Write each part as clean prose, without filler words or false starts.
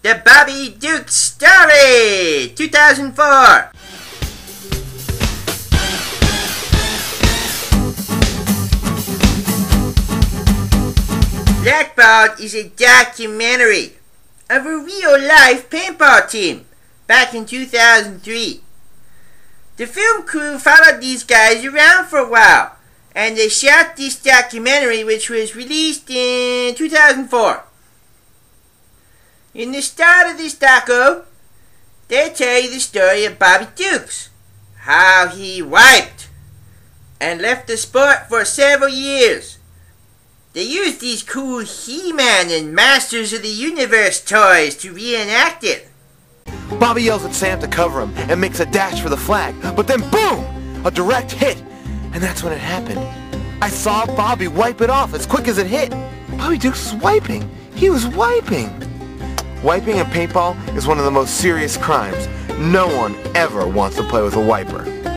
The Bobby Duke Story, 2004. Blackballed is a documentary of a real-life paintball team back in 2003. The film crew followed these guys around for a while, and they shot this documentary, which was released in 2004. In the start of this doco, they tell you the story of Bobby Dukes, how he wiped and left the sport for several years. They used these cool He-Man and Masters of the Universe toys to reenact it. Bobby yells at Sam to cover him and makes a dash for the flag, but then boom! A direct hit! And that's when it happened. I saw Bobby wipe it off as quick as it hit. Bobby Dukes was wiping. He was wiping. Wiping in paintball is one of the most serious crimes. No one ever wants to play with a wiper.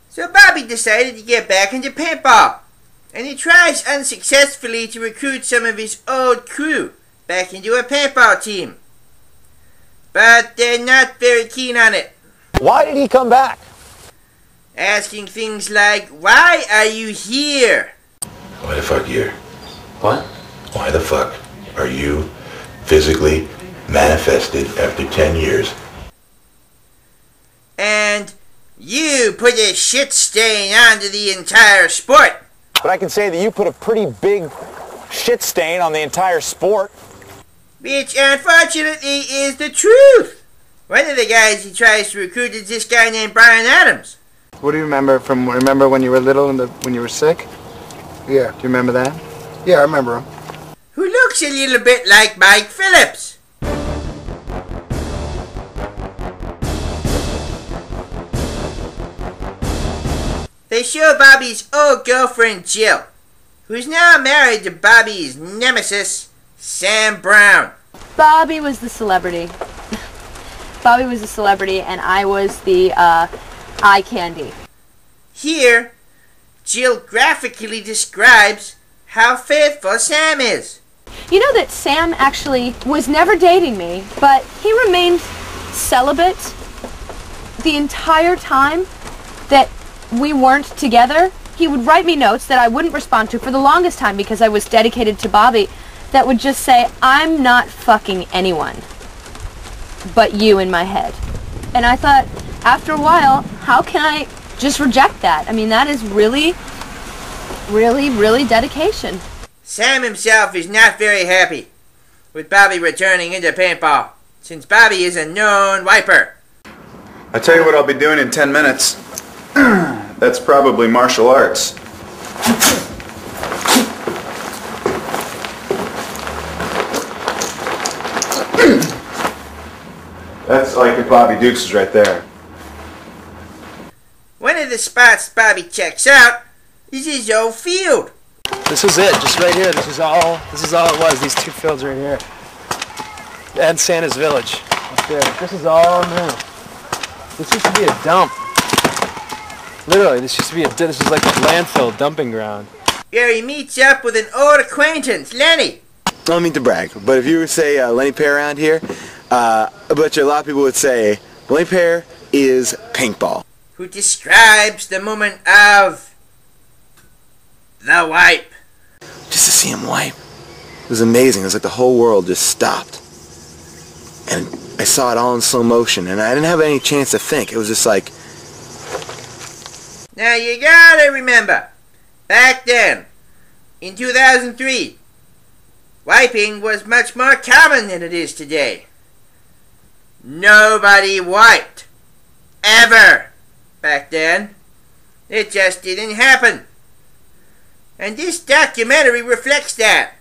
So Bobby decided to get back into paintball, and he tries unsuccessfully to recruit some of his old crew back into a paintball team. But they're not very keen on it. Why did he come back? Asking things like, why are you here? Why the fuck here? What? Why the fuck are you physically manifested after 10 years? And you put a shit stain onto the entire sport. But I can say that you put a pretty big shit stain on the entire sport. Which unfortunately is the truth. One of the guys he tries to recruit is this guy named Brian Adams. What do you remember when you were little and when you were sick? Yeah, do you remember that? Yeah, I remember him. Who looks a little bit like Mike Phillips. They show Bobby's old girlfriend Jill, who's now married to Bobby's nemesis, Sam Brown. Bobby was the celebrity. Bobby was the celebrity and I was the eye candy. Here, Jill graphically describes how faithful Sam is. You know that Sam actually was never dating me, but he remained celibate the entire time that we weren't together. He would write me notes that I wouldn't respond to for the longest time because I was dedicated to Bobby, that would just say, I'm not fucking anyone but you in my head. And I thought, after a while, how can I just reject that? I mean, that is really, really, really dedication. Sam himself is not very happy with Bobby returning into paintball, since Bobby is a known wiper. I tell you what I'll be doing in 10 minutes. That's probably martial arts. That's like if Bobby Dukes is right there. One of the spots Bobby checks out is his old field. This is it, just right here. This is all it was, these two fields right here. And Santa's Village up there. This is all new. This used to be a dump. Literally, this is like a landfill dumping ground. Where he meets up with an old acquaintance, Lenny. I don't mean to brag, but if you were to say Lenny Pear around here, I bet you a lot of people would say Lenny Pear is paintball. Who describes the moment of the wipe. Just to see him wipe, it was amazing. It was like the whole world just stopped. And I saw it all in slow motion, and I didn't have any chance to think. It was just like... Now you gotta remember, back then, in 2003, wiping was much more common than it is today. Nobody wiped. Ever. Back then. It just didn't happen. And this documentary reflects that.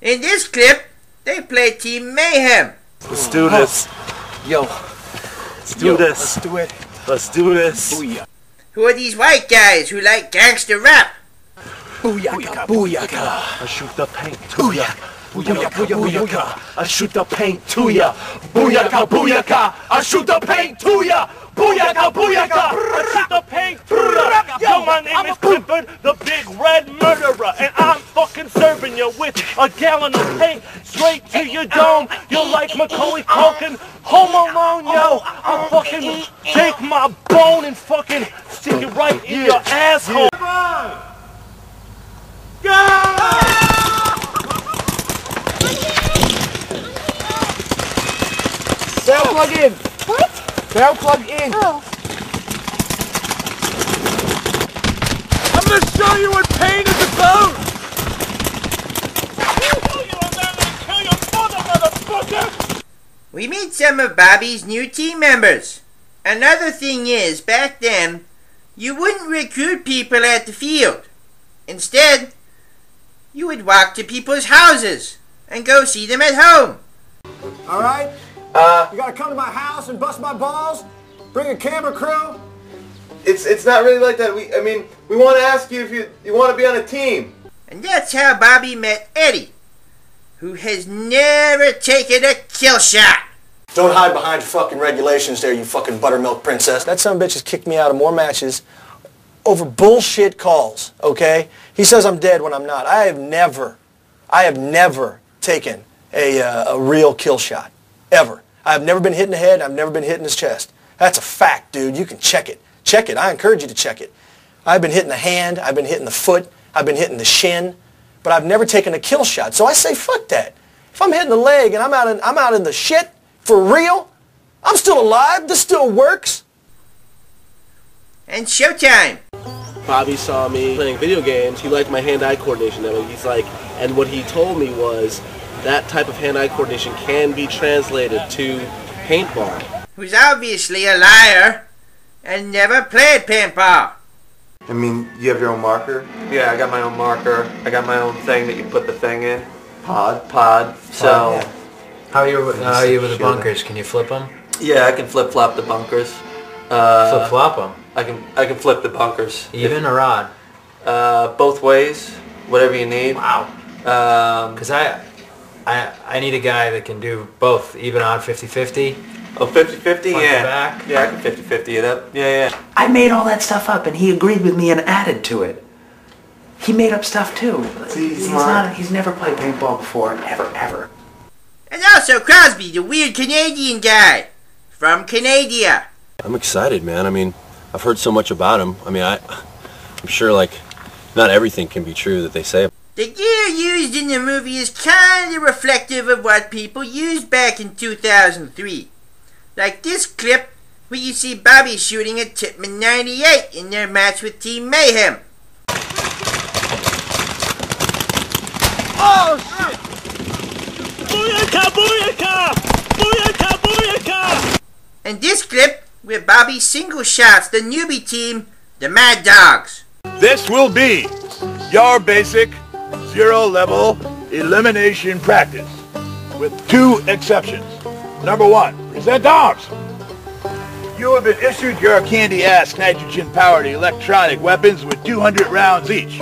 In this clip, they play Team Mayhem. Let's do this. Yo. Let's do this. Let's do it. Let's do this. Booyah. Who are these white guys who like gangster rap? Booyaka, booyaka. I shoot the paint to ya. Booyaka, booyaka. I shoot the paint to ya. Booyaka, booyaka. I shoot the paint to ya. Booyaka, booyaka. I shoot the paint to ya. Yo, my name is Clifford, the big red murderer, and I'm fucking fucking serving you with a gallon of paint straight to your dome. You're like Macaulay Culkin, Home Alone, yo. I'll fucking take my bone and fucking stick it right in your asshole. Barrel plug in. What? Barrel plug in. Oh. I'm gonna show you what pain is about. We meet some of Bobby's new team members. Another thing is, back then, you wouldn't recruit people at the field. Instead, you would walk to people's houses and go see them at home. All right? You gotta come to my house and bust my balls? Bring a camera crew? It's not really like that. We want to ask you if you want to be on a team. And that's how Bobby met Eddie, who has never taken a kill shot. Don't hide behind fucking regulations there, you fucking buttermilk princess. That son of a bitch has kicked me out of more matches over bullshit calls, okay? He says I'm dead when I'm not. I have never taken a real kill shot. Ever. I've never been hit in the head, I've never been hit in his chest. That's a fact, dude. You can check it. Check it. I encourage you to check it. I've been hit in the hand, I've been hit in the foot, I've been hit in the shin, but I've never taken a kill shot. So I say fuck that. If I'm hitting the leg and I'm out in the shit, for real, I'm still alive. This still works. And showtime. Bobby saw me playing video games. He liked my hand-eye coordination. He's like, and what he told me was that type of hand-eye coordination can be translated to paintball. Who's obviously a liar and never played paintball. I mean, you have your own marker? Yeah, I got my own marker. I got my own thing that you put the thing in. Pod. So, Yeah. How are you with the bunkers? Can you flip them? yeah, I can flip-flop the bunkers. Flip-flop them? I can flip the bunkers. Even or odd? Both ways, whatever you need. Wow. Because I need a guy that can do both, even odd 50-50. Oh, 50-50? Yeah. Back. Yeah, I can 50-50 it up. Yeah. I made all that stuff up, and he agreed with me and added to it. He made up stuff too. He's never played paintball before, ever. And also Crosby, the weird Canadian guy from Canada. I'm excited, man. I mean, I've heard so much about him. I mean, I'm sure, like, not everything can be true that they say. The gear used in the movie is kind of reflective of what people used back in 2003. Like this clip where you see Bobby shooting at Tipman 98 in their match with Team Mayhem. Oh shit! Booyaka! Booyaka! Booyaka! Booyaka! And this clip where Bobby single shots the newbie team, the Mad Dogs. This will be your basic zero-level elimination practice, with two exceptions. Number one, present arms. You have been issued your candy-ass nitrogen-powered electronic weapons with 200 rounds each.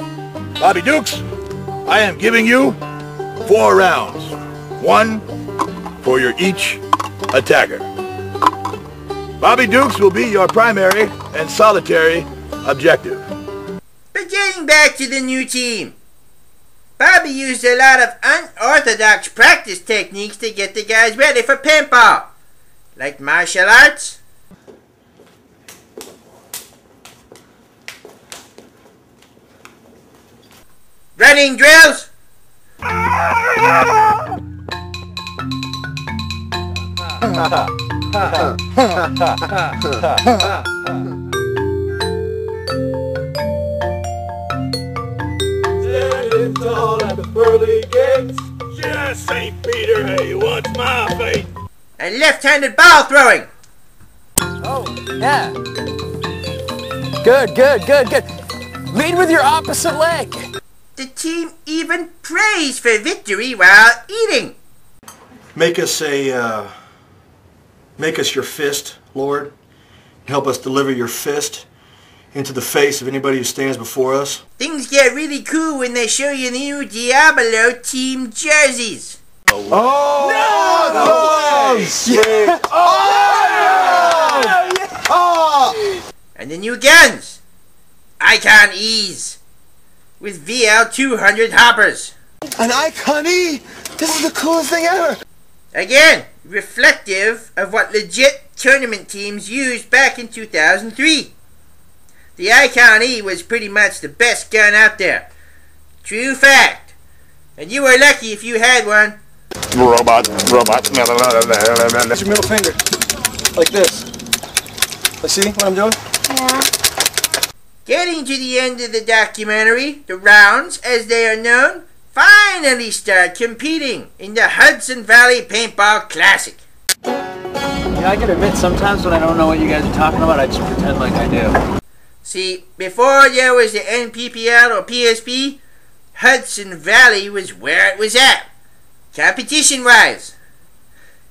Bobby Dukes, I am giving you 4 rounds. 1 for your each attacker. Bobby Dukes will be your primary and solitary objective. But getting back to the new team. Bobby used a lot of unorthodox practice techniques to get the guys ready for paintball. Like martial arts, running drills, Standing tall at the pearly gates, just St. Peter, hey, what's my fate? and left-handed ball throwing. Oh, yeah. Good. Lead with your opposite leg. The team even prays for victory while eating. Make us your fist, Lord. Help us deliver your fist into the face of anybody who stands before us. Things get really cool when they show you the new Diablo team jerseys. And the new guns. Icon Ease. With VL 200 hoppers. An icon-y! This is the coolest thing ever! Again, reflective of what legit tournament teams used back in 2003. The Icon E was pretty much the best gun out there. True fact. And you were lucky if you had one. Robot. That's your middle finger. Like this. See what I'm doing? Yeah. Getting to the end of the documentary, the rounds, as they are known, finally start competing in the Hudson Valley Paintball Classic. Yeah, I can admit sometimes when I don't know what you guys are talking about, I just pretend like I do. See, before there was the NPPL or PSP, Hudson Valley was where it was at, competition-wise.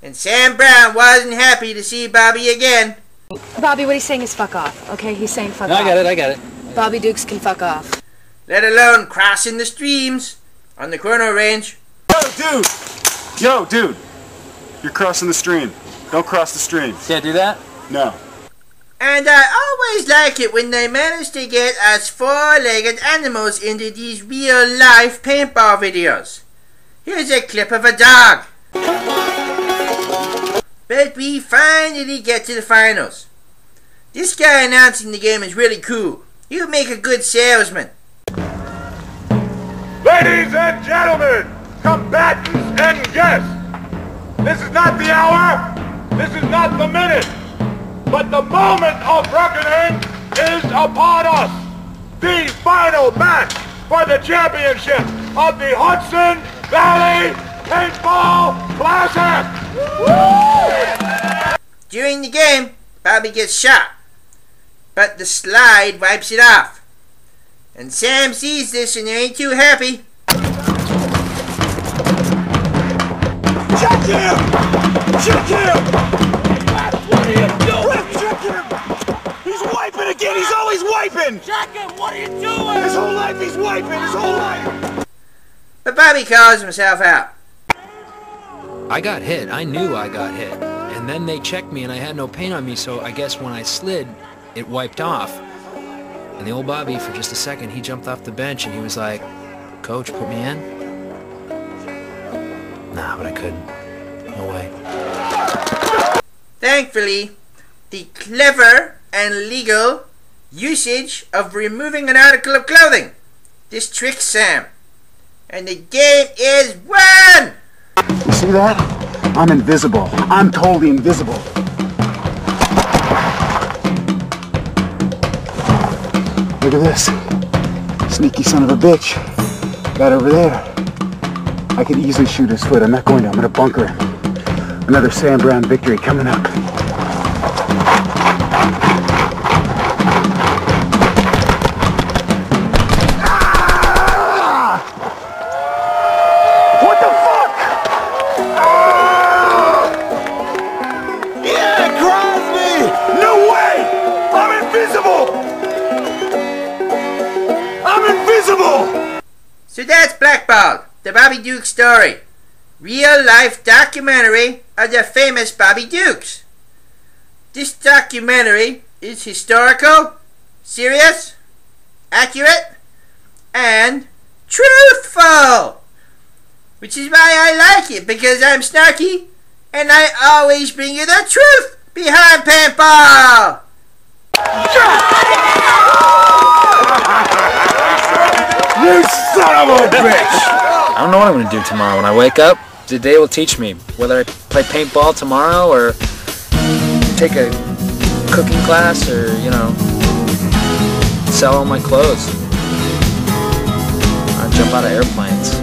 And Sam Brown wasn't happy to see Bobby again. Bobby, what he's saying is fuck off, okay? He's saying fuck off. I got it. Bobby Dukes can fuck off. Let alone crossing the streams on the Chrono Range. Yo, dude! You're crossing the stream. Don't cross the stream. Can't do that? No. And I always like it when they manage to get us four-legged animals into these real-life paintball videos. Here's a clip of a dog. But we finally get to the finals. This guy announcing the game is really cool. He'll make a good salesman. Ladies and gentlemen, combatants and guests, this is not the hour, this is not the minute, but the moment of reckoning is upon us. The final match for the championship of the Hudson Valley Paintball Classic. During the game, Bobby gets shot, but the slide wipes it off. And Sam sees this and ain't too happy. Check him! Check him! What are you doing? Check him! He's wiping again! He's always wiping! Check him! What are you doing? His whole life he's wiping! His whole life! But Bobby calls himself out. I got hit. I knew I got hit. And then they checked me and I had no paint on me, so I guess when I slid, it wiped off. And the old Bobby, for just a second, he jumped off the bench and he was like, "Coach, put me in?" Nah, but I couldn't. No way. Thankfully, the clever and legal usage of removing an article of clothing. This tricks Sam. And the game is won! You see that? I'm invisible. I'm totally invisible. Look at this. Sneaky son of a bitch. That over there. I could easily shoot his foot. I'm not going to. I'm going to bunker him. Another Sam Brown victory coming up. Ah! What the fuck? Ah! Yeah, Crosby! No way! I'm invisible! I'm invisible! So that's Blackballed, the Bobby Dukes story. Real-life documentary of the famous Bobby Dukes. This documentary is historical, serious, accurate, and truthful. Which is why I like it, because I'm snarky, and I always bring you the truth behind paintball. You son of a bitch! I don't know what I'm going to do tomorrow. When I wake up, the day will teach me whether I play paintball tomorrow or take a cooking class or, you know, sell all my clothes. Or jump out of airplanes.